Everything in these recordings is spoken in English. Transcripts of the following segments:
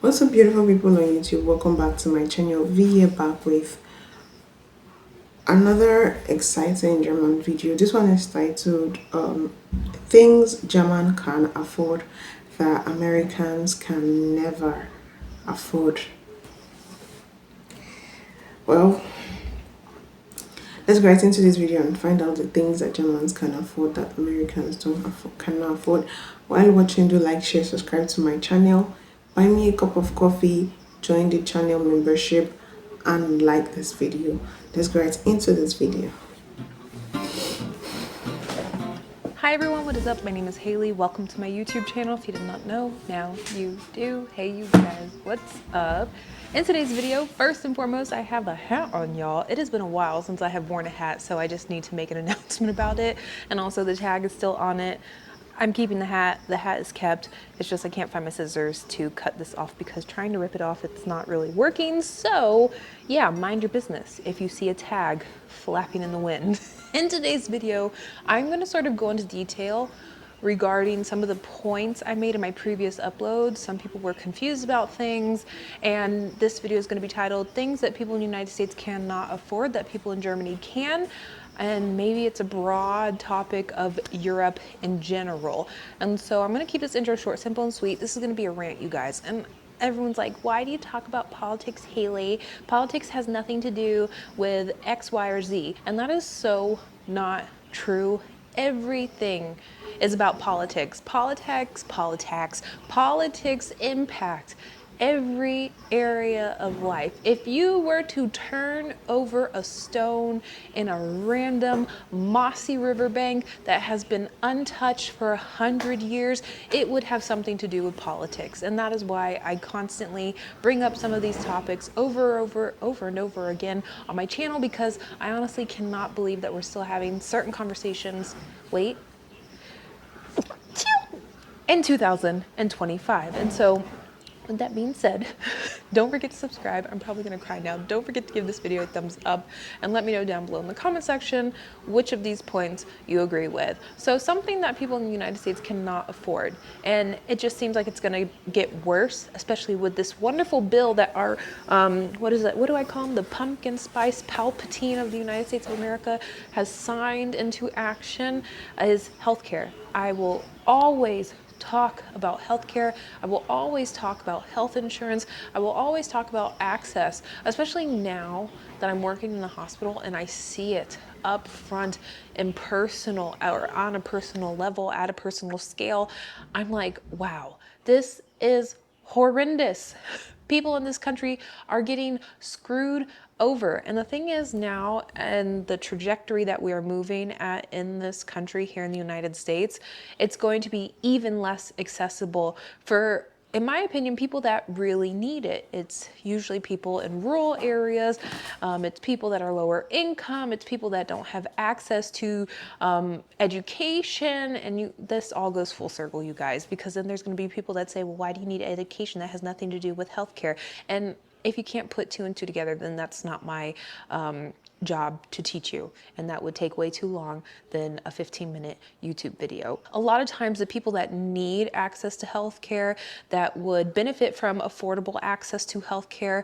What's up, beautiful people on YouTube? Welcome back to my channel. We are back with another exciting German video. This one is titled Things German Can Afford That Americans Can Never Afford. Well, let's get right into this video and find out the things that Germans can afford that Americans cannot afford. While watching, do like, share, subscribe to my channel, buy me a cup of coffee, join the channel membership, and like this video. Let's get right into this video. Hi everyone, what is up? My name is Haley. Welcome to my YouTube channel. If you did not know, now you do. Hey you guys, what's up? In today's video, first and foremost, I have a hat on, y'all. It has been a while since I have worn a hat, so I just need to make an announcement about it. And also the tag is still on it. I'm keeping the hat is kept. It's just I can't find my scissors to cut this off because trying to rip it off, it's not really working. So yeah, mind your business if you see a tag flapping in the wind. In today's video, I'm gonna sort of go into detail regarding some of the points I made in my previous uploads. Some people were confused about things, and this video is going to be titled Things That People in the United States Cannot Afford That People in Germany Can. And maybe it's a broad topic of Europe in general. And so I'm going to keep this intro short, simple, and sweet. This is going to be a rant, you guys. And everyone's like, why do you talk about politics, Haley? Politics has nothing to do with X, Y, or Z. And that is so not true. Everything is about politics. Politics impact every area of life. If you were to turn over a stone in a random mossy riverbank that has been untouched for 100 years, it would have something to do with politics. And that is why I constantly bring up some of these topics over and over again on my channel, because I honestly cannot believe that we're still having certain conversations. Wait. In 2025. And so with that being said, don't forget to subscribe. I'm probably gonna cry now. Don't forget to give this video a thumbs up and let me know down below in the comment section which of these points you agree with. So something that people in the United States cannot afford, and it just seems like it's gonna get worse, especially with this wonderful bill that our, what is it? What do I call them? The pumpkin spice Palpatine of the United States of America has signed into action, is healthcare. I will always talk about healthcare. I will always talk about health insurance. I will always talk about access, especially now that I'm working in the hospital and I see it up front and personal, or on a personal level, at a personal scale. I'm like, wow, this is horrendous. People in this country are getting screwed over. And the thing is now, and the trajectory that we are moving at in this country here in the United States, it's going to be even less accessible for, in my opinion, people that really need it. It's usually people in rural areas. It's people that are lower income. It's people that don't have access to education. And this all goes full circle, you guys, because then there's going to be people that say, well, why do you need education? That has nothing to do with healthcare. And if you can't put two and two together, then that's not my job to teach you, and that would take way too long than a 15-minute YouTube video. A lot of times the people that need access to healthcare, that would benefit from affordable access to healthcare,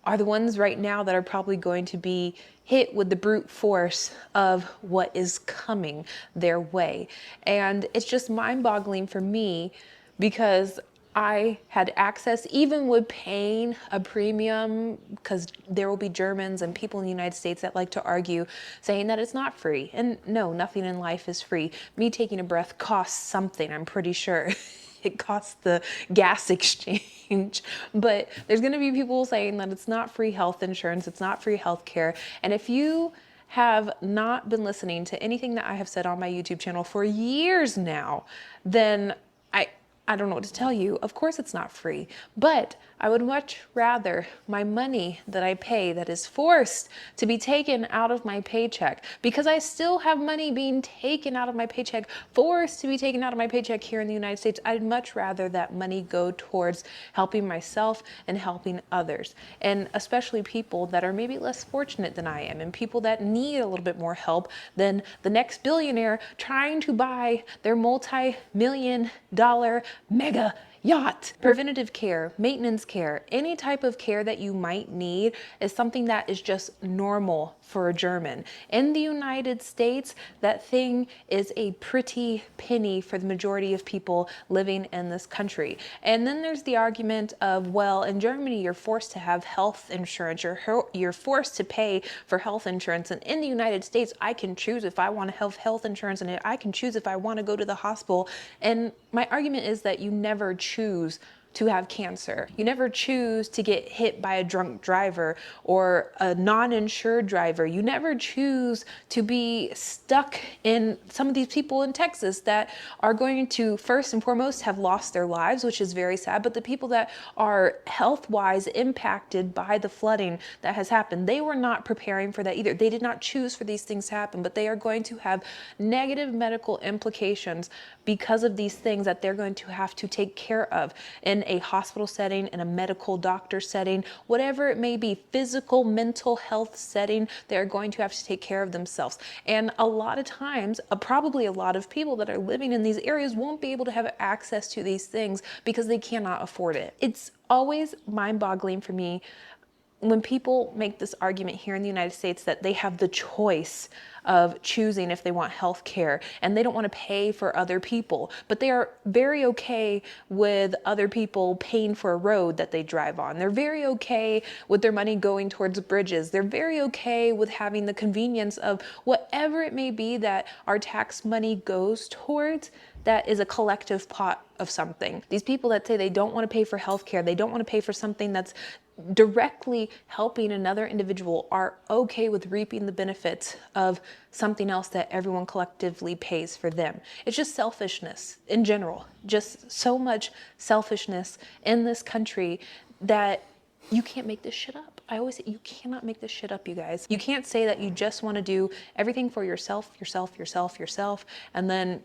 are the ones right now that are probably going to be hit with the brute force of what is coming their way. And it's just mind-boggling for me, because I had access, even with paying a premium, because there will be Germans and people in the United States that like to argue, saying that it's not free. And no, nothing in life is free. Me taking a breath costs something, I'm pretty sure. It costs the gas exchange. But there's gonna be people saying that it's not free health insurance, it's not free health care. And if you have not been listening to anything that I have said on my YouTube channel for years now, then I don't know what to tell you. Of course it's not free, but I would much rather my money that I pay, that is forced to be taken out of my paycheck, because I still have money being taken out of my paycheck, forced to be taken out of my paycheck here in the United States. I'd much rather that money go towards helping myself and helping others, and especially people that are maybe less fortunate than I am, and people that need a little bit more help than the next billionaire trying to buy their multi-million-dollar mega yacht. Preventative care, maintenance care, any type of care that you might need is something that is just normal for a German. In the United States, that thing is a pretty penny for the majority of people living in this country. And then there's the argument of, well, in Germany, you're forced to have health insurance. You're forced to pay for health insurance. And in the United States, I can choose if I want to have health insurance, and I can choose if I want to go to the hospital. And my argument is that you never choose to have cancer. You never choose to get hit by a drunk driver or a non-insured driver. You never choose to be stuck in some of these people in Texas that are going to first and foremost have lost their lives, which is very sad. But the people that are health-wise impacted by the flooding that has happened, they were not preparing for that either. They did not choose for these things to happen, but they are going to have negative medical implications because of these things that they're going to have to take care of in a hospital setting, in a medical doctor setting, whatever it may be, physical, mental health setting, they're going to have to take care of themselves. And a lot of times, probably a lot of people that are living in these areas won't be able to have access to these things because they cannot afford it. It's always mind-boggling for me when people make this argument here in the United States that they have the choice of choosing if they want health care and they don't want to pay for other people, but they are very okay with other people paying for a road that they drive on. They're very okay with their money going towards bridges. They're very okay with having the convenience of whatever it may be that our tax money goes towards. That is a collective pot of something. These people that say they don't want to pay for healthcare, they don't want to pay for something that's directly helping another individual, are okay with reaping the benefits of something else that everyone collectively pays for them. It's just selfishness in general, just so much selfishness in this country that you can't make this shit up. I always say you cannot make this shit up, you guys. You can't say that you just want to do everything for yourself, and then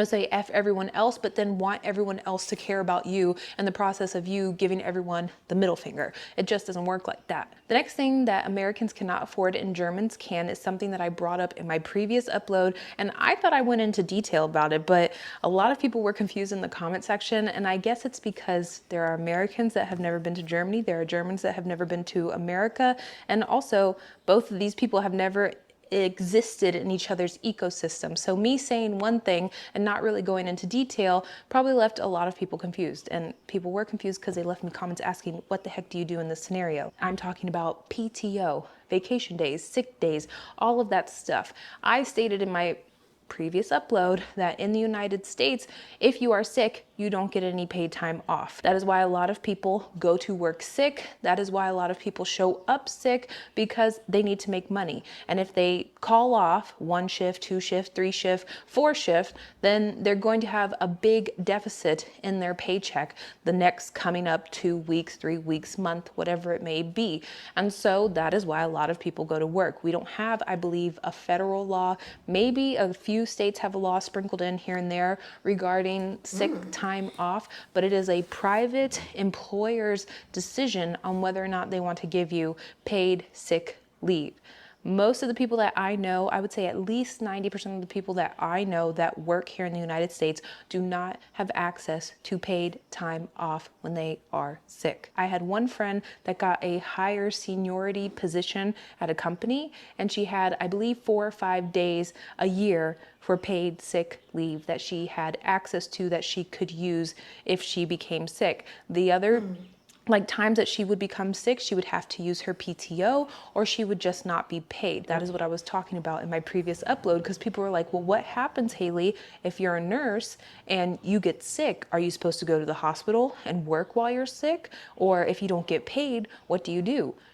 say F everyone else, but then want everyone else to care about you in the process of you giving everyone the middle finger. It just doesn't work like that. The next thing that Americans cannot afford and Germans can is something that I brought up in my previous upload, and I thought I went into detail about it, but a lot of people were confused in the comment section, and I guess it's because there are Americans that have never been to Germany, there are Germans that have never been to America, and also both of these people have never existed in each other's ecosystem. So me saying one thing and not really going into detail probably left a lot of people confused. And people were confused because they left me comments asking, what the heck do you do in this scenario? I'm talking about PTO, vacation days, sick days, all of that stuff. I stated in my previous upload that in the United States, if you are sick, you don't get any paid time off. That is why a lot of people go to work sick. That is why a lot of people show up sick, because they need to make money. And if they call off 1 shift, 2 shift, 3 shift, 4 shift, then they're going to have a big deficit in their paycheck the next coming up 2 weeks, 3 weeks, month, whatever it may be. And so that is why a lot of people go to work. We don't have, I believe, a federal law. Maybe a few states have a law sprinkled in here and there regarding sick time off, but it is a private employer's decision on whether or not they want to give you paid sick leave. Most of the people that I know, I would say at least 90% of the people that I know that work here in the United States do not have access to paid time off when they are sick. I had one friend that got a higher seniority position at a company, and she had, I believe, 4 or 5 days a year for paid sick leave that she had access to that she could use if she became sick. The other times that she would become sick, she would have to use her PTO, or she would just not be paid. That is what I was talking about in my previous upload, because people were like, well, what happens, Haley, if you're a nurse and you get sick? Are you supposed to go to the hospital and work while you're sick? Or if you don't get paid, what do?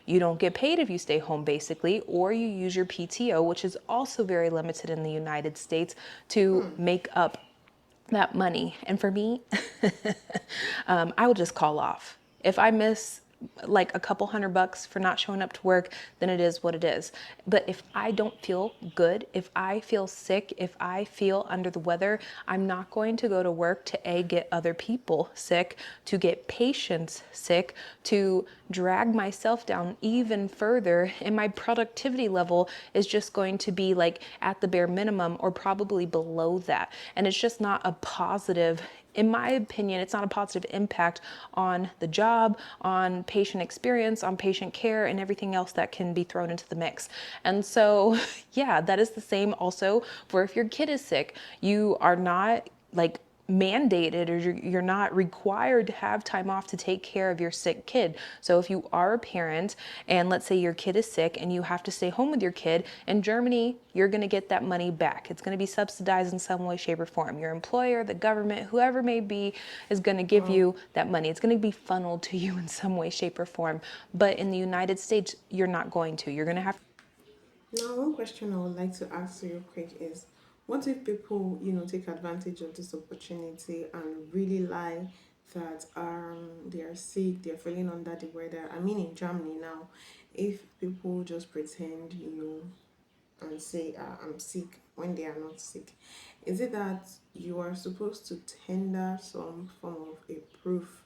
You don't get paid if you stay home, basically, or you use your PTO, which is also very limited in the United States, to make up that money. And for me, I will just call off. If I miss like a couple $100 for not showing up to work, then it is what it is. But if I don't feel good, if I feel sick, if I feel under the weather, I'm not going to go to work to get other people sick, to get patients sick, to drag myself down even further. And my productivity level is just going to be like at the bare minimum or probably below that. And it's just not a positive in my opinion, it's not a positive impact on the job, on patient experience, on patient care, and everything else that can be thrown into the mix. And so, yeah, that is the same also for if your kid is sick. You are not like mandated, or you're not required to have time off to take care of your sick kid. So if you are a parent and let's say your kid is sick and you have to stay home with your kid, in Germany, you're going to get that money back. It's going to be subsidized in some way, shape, or form. Your employer, the government, whoever may be, is going to give Wow. you that money. It's going to be funneled to you in some way, shape, or form. But in the United States, you're not going to. You're going to have. Now, one question I would like to ask you quick is, what if people, take advantage of this opportunity and really lie that they are sick, they're feeling under the weather? I mean, in Germany now, if people just pretend, and say, I'm sick when they are not sick, is it that you are supposed to tender some form of a proof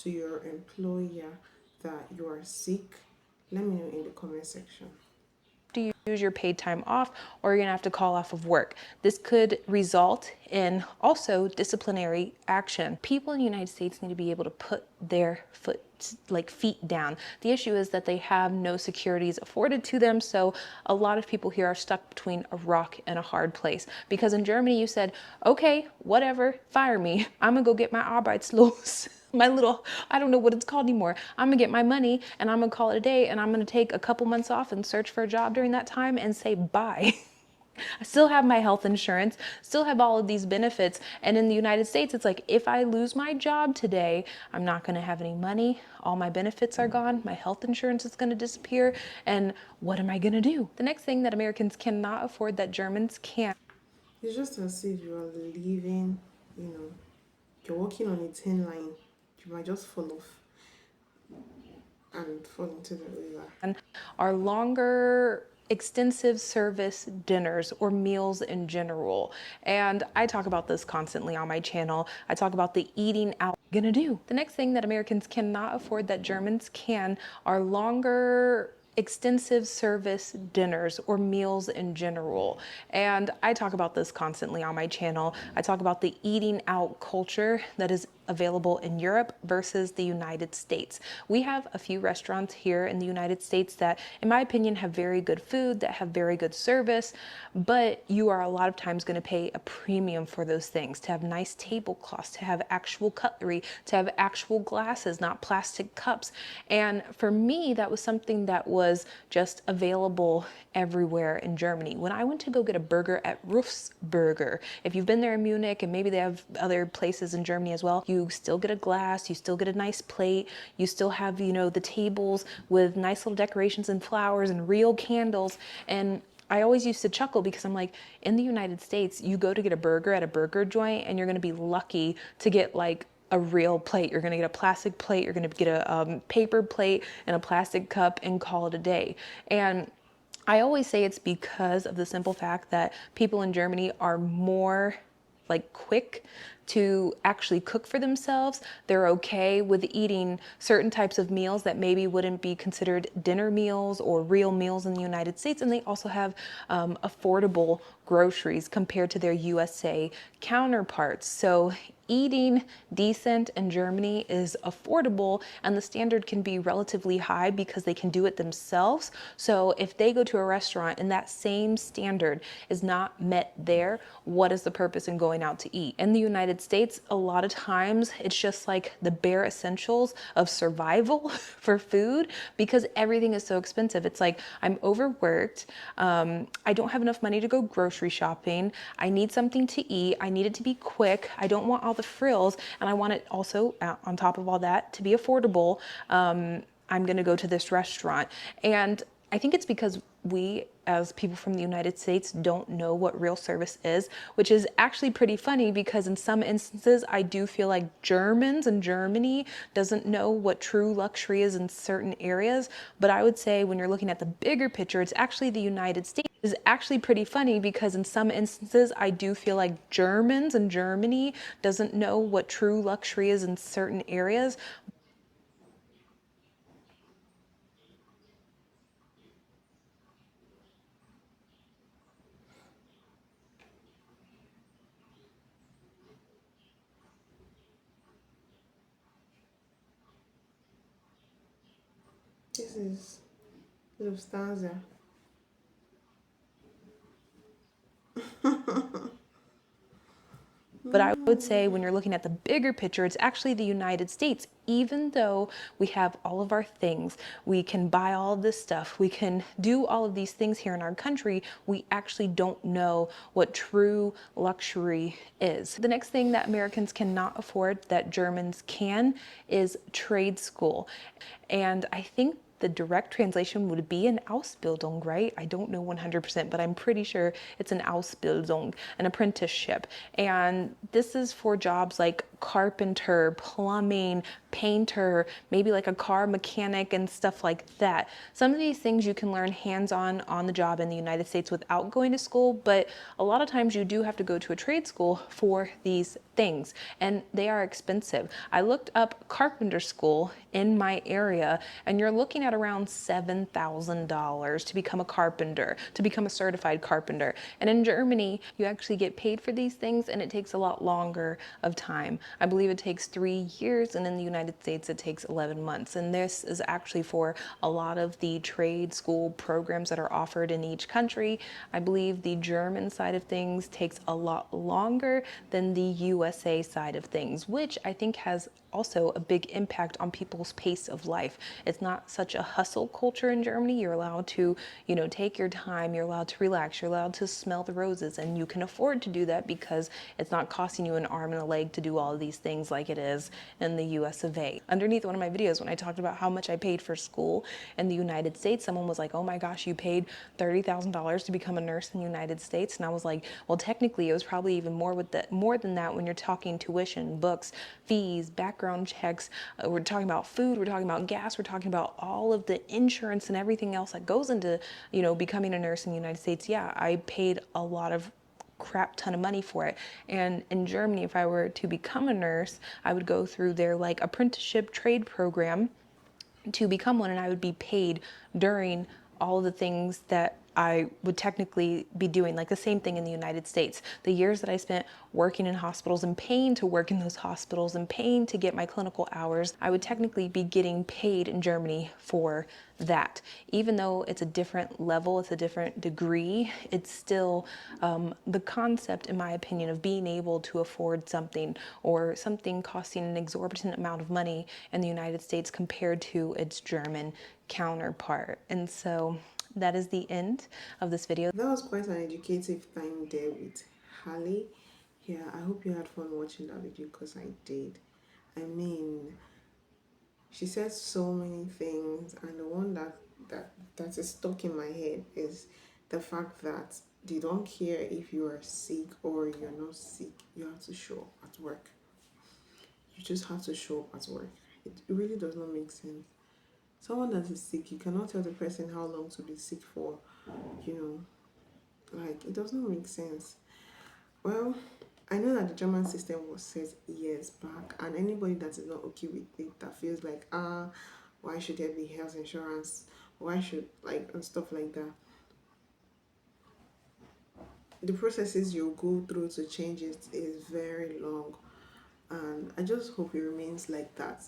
to your employer that you are sick? Let me know in the comment section. To use your paid time off, or you're gonna have to call off of work. This could result in also disciplinary action. People in the United States need to be able to put their feet down. The issue is that they have no securities afforded to them, so a lot of people here are stuck between a rock and a hard place. Because in Germany you said, okay, whatever, fire me. I'm gonna go get my Arbeitslos. My little, I don't know what it's called anymore. I'm gonna get my money and I'm gonna call it a day, and I'm gonna take a couple months off and search for a job during that time and say bye. I still have my health insurance, still have all of these benefits. And in the United States, it's like, if I lose my job today, I'm not gonna have any money. All my benefits are gone. My health insurance is gonna disappear. And what am I gonna do? The next thing that Americans cannot afford that Germans can. It's just as if you are living, you know, you're walking on a thin line. You might just fall off and fall into the river. Are longer extensive service dinners or meals in general. And I talk about this constantly on my channel. I talk about the eating out gonna do. The next thing that Americans cannot afford that Germans can are longer extensive service dinners or meals in general. And I talk about this constantly on my channel. I talk about the eating out culture that is available in Europe versus the United States. We have a few restaurants here in the United States that, in my opinion, have very good food, that have very good service, but you are a lot of times going to pay a premium for those things, to have nice tablecloths, to have actual cutlery, to have actual glasses, not plastic cups. And for me, that was something that was just available everywhere in Germany. When I went to go get a burger at Ruf's Burger, if you've been there in Munich, and maybe they have other places in Germany as well, you still get a glass, you still get a nice plate, you still have, the tables with nice little decorations and flowers and real candles. And I always used to chuckle because I'm like, in the United States, you go to get a burger at a burger joint and you're gonna be lucky to get like a real plate. You're gonna get a plastic plate, you're gonna get a paper plate and a plastic cup and call it a day. And I always say it's because of the simple fact that people in Germany are more like quick to actually cook for themselves. They're okay with eating certain types of meals that maybe wouldn't be considered dinner meals or real meals in the United States. And they also have affordable groceries compared to their USA counterparts. So eating decent in Germany is affordable, and the standard can be relatively high because they can do it themselves. So if they go to a restaurant and that same standard is not met there, what is the purpose in going out to eat? In the United States, a lot of times it's just like the bare essentials of survival for food because everything is so expensive. It's like, I'm overworked, I don't have enough money to go grocery shopping, I need something to eat, I need it to be quick, I don't want all the frills, and I want it also, on top of all that, to be affordable. I'm gonna go to this restaurant. And I think it's because we, as people from the United States, don't know what real service is, which is actually pretty funny because in some instances, I do feel like Germans in Germany doesn't know what true luxury is in certain areas. But I would say when you're looking at the bigger picture, it's actually the United States. Is actually pretty funny because in some instances, I do feel like Germans in Germany doesn't know what true luxury is in certain areas. is Lufthansa. But I would say when you're looking at the bigger picture, it's actually the United States. Even though we have all of our things, we can buy all of this stuff, we can do all of these things here in our country, we actually don't know what true luxury is. The next thing that Americans cannot afford that Germans can is trade school. And I think the direct translation would be an Ausbildung, right? I don't know 100%, but I'm pretty sure it's an Ausbildung, an apprenticeship. And this is for jobs like carpenter, plumbing, painter, maybe like a car mechanic and stuff like that. Some of these things you can learn hands-on on the job in the United States without going to school, but a lot of times you do have to go to a trade school for these things, and they are expensive. I looked up carpenter school in my area, and you're looking at around $7,000 to become a carpenter, to become a certified carpenter. And in Germany, you actually get paid for these things, and it takes a lot longer of time. I believe it takes 3 years, and in the United States, it takes 11 months. And this is actually for a lot of the trade school programs that are offered in each country. I believe the German side of things takes a lot longer than the USA side of things, which I think has also a big impact on people's pace of life. It's not such a hustle culture in Germany. You're allowed to, take your time, you're allowed to relax, you're allowed to smell the roses, and you can afford to do that because it's not costing you an arm and a leg to do all of these things like it is in the US of A. Underneath one of my videos, when I talked about how much I paid for school in the United States, someone was like, oh my gosh, you paid $30,000 to become a nurse in the United States. And I was like, well, technically it was probably even more than that when you're talking tuition, books, fees, background checks. We're talking about food, we're talking about gas, we're talking about all of the insurance and everything else that goes into, becoming a nurse in the United States. Yeah, I paid a lot of crap ton of money for it. And in Germany, if I were to become a nurse, I would go through their like apprenticeship trade program to become one, and I would be paid during all of the things that I would technically be doing, like the same thing in the United States. The years that I spent working in hospitals and paying to work in those hospitals and paying to get my clinical hours, I would technically be getting paid in Germany for that. Even though it's a different level, it's a different degree, it's still the concept, in my opinion, of being able to afford something or something costing an exorbitant amount of money in the United States compared to its German counterpart. And so that is the end of this video. That was quite an educative time there with Harley. Yeah, I hope you had fun watching that video because I did. I mean, she said so many things, and the one that is stuck in my head is the fact that they don't care if you are sick or you're not sick. You have to show up at work. You just have to show up at work. It really does not make sense. Someone that is sick, you cannot tell the person how long to be sick for. You like it does not make sense. Well, I know that the German system was set years back, and anybody that is not okay with it, that feels like, why should there be health insurance? Why should, like, and stuff like that. The processes you go through to change it is very long, and I just hope it remains like that.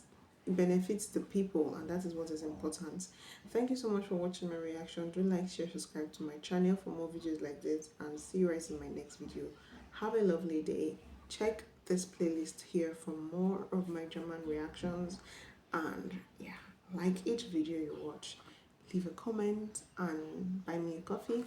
It benefits the people, and that is what is important. Thank you so much for watching my reaction. Do like, share, subscribe to my channel for more videos like this, and see you guys in my next video. Have a lovely day. Check this playlist here for more of my German reactions, and yeah, like each video you watch, leave a comment and buy me a coffee.